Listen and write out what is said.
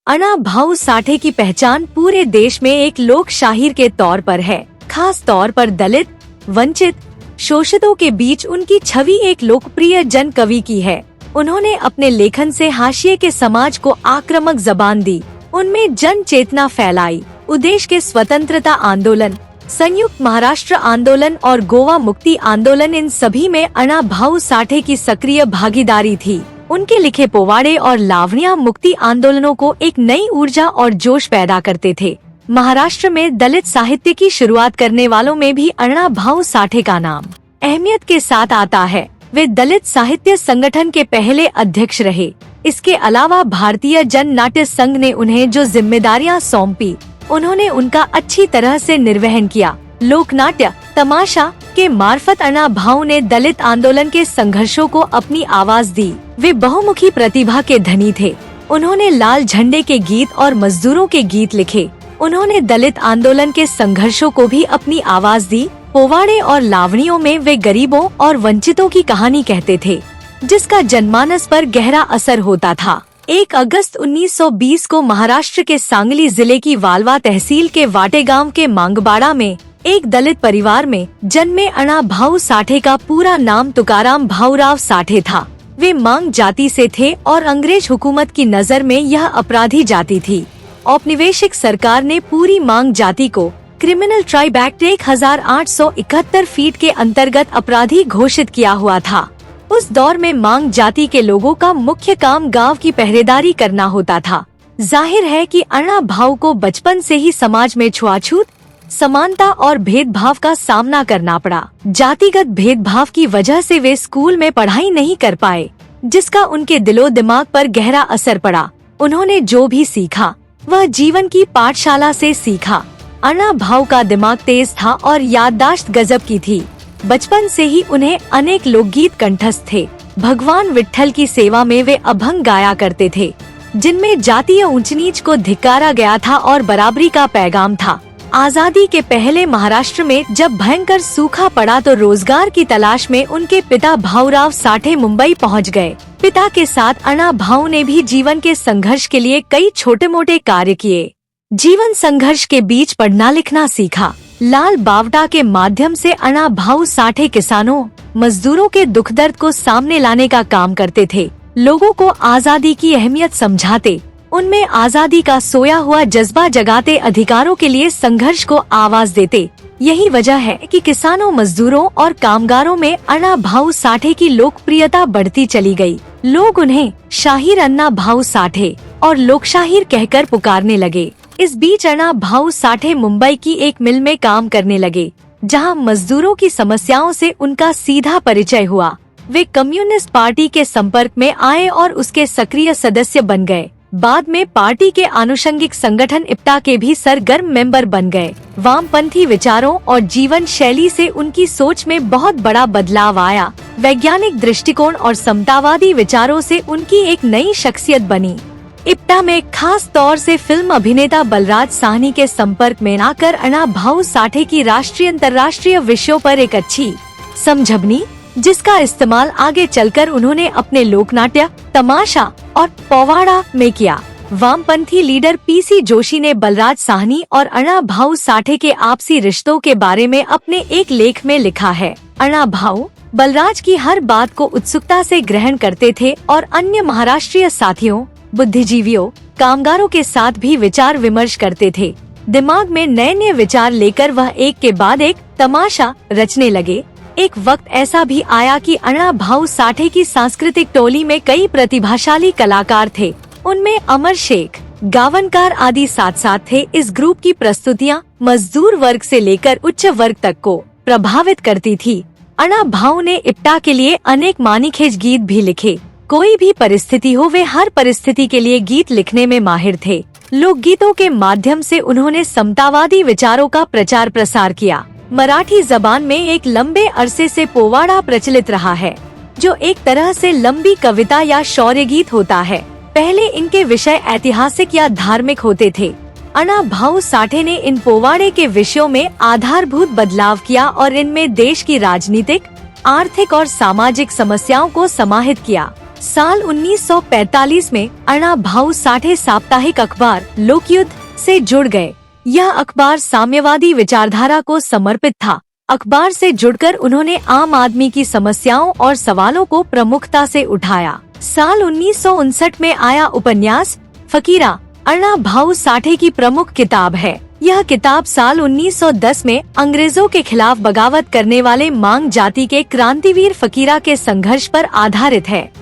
अण्णा भाऊ साठे की पहचान पूरे देश में एक लोक शाहीर के तौर पर है। खास तौर पर दलित, वंचित, शोषितों के बीच उनकी छवि एक लोकप्रिय जन कवि की है। उन्होंने अपने लेखन से हाशिए के समाज को आक्रामक जबान दी, उनमें जन चेतना फैलाई। उदेश के स्वतंत्रता आंदोलन, संयुक्त महाराष्ट्र आंदोलन और गोवा मुक्ति आंदोलन, इन सभी में अण्णा भाऊ साठे की सक्रिय भागीदारी थी। उनके लिखे पोवाड़े और लावणियां मुक्ति आंदोलनों को एक नई ऊर्जा और जोश पैदा करते थे। महाराष्ट्र में दलित साहित्य की शुरुआत करने वालों में भी अण्णा भाऊ साठे का नाम अहमियत के साथ आता है। वे दलित साहित्य संगठन के पहले अध्यक्ष रहे। इसके अलावा भारतीय जन नाट्य संघ ने उन्हें जो जिम्मेदारियां सौंपी, उन्होंने उनका अच्छी तरह से निर्वहन किया। लोकनाट्य, तमाशा के मार्फत अण्णा भाऊ ने दलित आंदोलन के संघर्षों को अपनी आवाज दी। वे बहुमुखी प्रतिभा के धनी थे। उन्होंने लाल झंडे के गीत और मजदूरों के गीत लिखे। उन्होंने दलित आंदोलन के संघर्षों को भी अपनी आवाज दी। पोवाड़े और लावणियों में वे गरीबों और वंचितों की कहानी कहते थे, जिसका जनमानस पर गहरा असर होता था। 1 अगस्त 1920 को महाराष्ट्र के सांगली जिले की वालवा तहसील के वाटे गांव के मांगबाड़ा में एक दलित परिवार में जन्मे अण्णा भाऊ साठे का पूरा नाम तुकाराम भाऊराव साठे था। वे मांग जाति से थे और अंग्रेज हुकूमत की नजर में यह अपराधी जाति थी। औपनिवेशिक सरकार ने पूरी मांग जाति को क्रिमिनल ट्राइब एक्ट 1871 फीट के अंतर्गत अपराधी घोषित किया हुआ था। उस दौर में मांग जाति के लोगों का मुख्य काम गांव की पहरेदारी करना होता था। जाहिर है कि अण्णा भाऊ को बचपन से ही समाज में छुआछूत, समानता और भेदभाव का सामना करना पड़ा। जातिगत भेदभाव की वजह से वे स्कूल में पढ़ाई नहीं कर पाए, जिसका उनके दिलो दिमाग पर गहरा असर पड़ा। उन्होंने जो भी सीखा वह जीवन की पाठशाला से सीखा। अण्णा भाऊ का दिमाग तेज था और याददाश्त गजब की थी। बचपन से ही उन्हें अनेक लोकगीत कंठस्थ थे। भगवान विट्ठल की सेवा में वे अभंग गाया करते थे, जिनमें जातीय ऊंच नीच को धिक्कारा गया था और बराबरी का पैगाम था। आजादी के पहले महाराष्ट्र में जब भयंकर सूखा पड़ा तो रोजगार की तलाश में उनके पिता भाऊराव साठे मुंबई पहुंच गए। पिता के साथ अण्णा भाऊ ने भी जीवन के संघर्ष के लिए कई छोटे मोटे कार्य किए। जीवन संघर्ष के बीच पढ़ना लिखना सीखा। लाल बावटा के माध्यम से अण्णा भाऊ साठे किसानों, मजदूरों के दुख दर्द को सामने लाने का काम करते थे। लोगों को आजादी की अहमियत समझाते, उनमें आजादी का सोया हुआ जज्बा जगाते, अधिकारों के लिए संघर्ष को आवाज देते। यही वजह है कि किसानों, मजदूरों और कामगारों में अण्णा भाऊ साठे की लोकप्रियता बढ़ती चली गई। लोग उन्हें शाहीर अण्णा भाऊ साठे और लोकशाहीर कहकर पुकारने लगे। इस बीच अण्णा भाऊ साठे मुंबई की एक मिल में काम करने लगे, जहां मजदूरों की समस्याओं से उनका सीधा परिचय हुआ। वे कम्युनिस्ट पार्टी के संपर्क में आए और उसके सक्रिय सदस्य बन गए। बाद में पार्टी के आनुषंगिक संगठन इप्टा के भी सरगर्म मेंबर बन गए। वामपंथी विचारों और जीवन शैली से उनकी सोच में बहुत बड़ा बदलाव आया। वैज्ञानिक दृष्टिकोण और समतावादी विचारों से उनकी एक नई शख्सियत बनी। इप्टा में खास तौर से फिल्म अभिनेता बलराज साहनी के संपर्क में आकर अण्णा भाऊ साठे की राष्ट्रीय अंतर्राष्ट्रीय विषयों पर एक अच्छी समझबनी, जिसका इस्तेमाल आगे चलकर उन्होंने अपने लोकनाट्य, तमाशा और पोवाड़ा में किया। वामपंथी लीडर पीसी जोशी ने बलराज साहनी और अण्णा भाऊ साठे के आपसी रिश्तों के बारे में अपने एक लेख में लिखा है। अण्णा भाऊ बलराज की हर बात को उत्सुकता से ग्रहण करते थे और अन्य महाराष्ट्रीय साथियों, बुद्धिजीवियों, कामगारों के साथ भी विचार विमर्श करते थे। दिमाग में नए नए विचार लेकर वह एक के बाद एक तमाशा रचने लगे। एक वक्त ऐसा भी आया कि अण्णा भाऊ साठे की सांस्कृतिक टोली में कई प्रतिभाशाली कलाकार थे। उनमें अमर शेख, गावनकार आदि साथ साथ थे। इस ग्रुप की प्रस्तुतियां मजदूर वर्ग से लेकर उच्च वर्ग तक को प्रभावित करती थी। अण्णा भाऊ ने इप्टा के लिए अनेक मानीखेज गीत भी लिखे। कोई भी परिस्थिति हो, वे हर परिस्थिति के लिए गीत लिखने में माहिर थे। लोकगीतों के माध्यम से उन्होंने समतावादी विचारों का प्रचार प्रसार किया। मराठी जबान में एक लंबे अरसे से पोवाड़ा प्रचलित रहा है, जो एक तरह से लंबी कविता या शौर्य गीत होता है। पहले इनके विषय ऐतिहासिक या धार्मिक होते थे। अण्णा भाऊ साठे ने इन पोवाड़े के विषयों में आधारभूत बदलाव किया और इनमें देश की राजनीतिक, आर्थिक और सामाजिक समस्याओं को समाहित किया। साल 1945 में अण्णा भाऊ साठे साप्ताहिक अखबार लोकयुद्ध से जुड़ गए। यह अखबार साम्यवादी विचारधारा को समर्पित था। अखबार से जुड़कर उन्होंने आम आदमी की समस्याओं और सवालों को प्रमुखता से उठाया। साल 1959 में आया उपन्यास फकीरा अण्णा भाऊ साठे की प्रमुख किताब है। यह किताब साल 1910 में अंग्रेजों के खिलाफ बगावत करने वाले मांग जाति के क्रांतिवीर फकीरा के संघर्ष पर आधारित है।